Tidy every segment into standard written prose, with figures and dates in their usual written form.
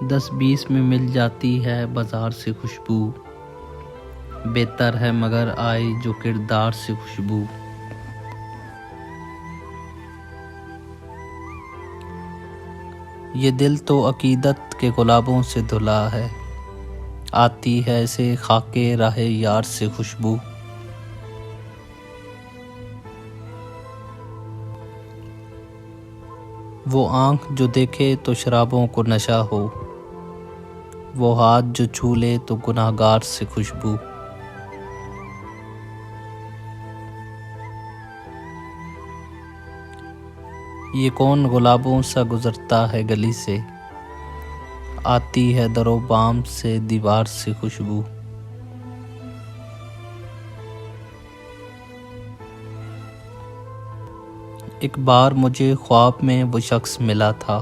10-20 में मिल जाती है बाजार से खुशबू। बेहतर है मगर आए जो किरदार से खुशबू। ये दिल तो अकीदत के गुलाबों से धुला है, आती है ऐसे खाके राहे यार से खुशबू। वो आँख जो देखे तो शराबों को नशा हो, वो हाथ जो छू ले तो गुनाहगार से खुशबू। ये कौन गुलाबों सा गुजरता है गली से, आती है दरो बाम से दीवार से खुशबू। एक बार मुझे ख्वाब में वो शख्स मिला था,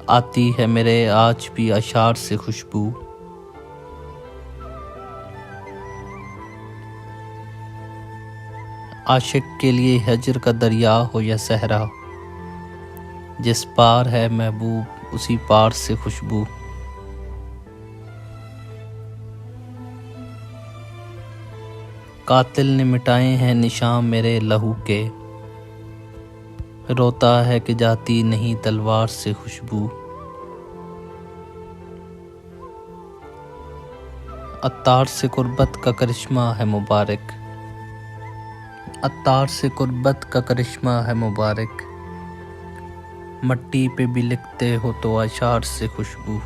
आती है मेरे आज भी अशार से खुशबू। आशिक के लिए हिज्र का दरिया हो या सहरा, जिस पार है महबूब उसी पार से खुशबू। कातिल ने मिटाए हैं निशान मेरे लहू के, रोता है कि जाती नहीं तलवार से खुशबू। अत्तार से कुर्बत का करिश्मा है मुबारक, अत्तार से कुर्बत का करिश्मा है मुबारक। मट्टी पे भी लिखते हो तो अशार से खुशबू।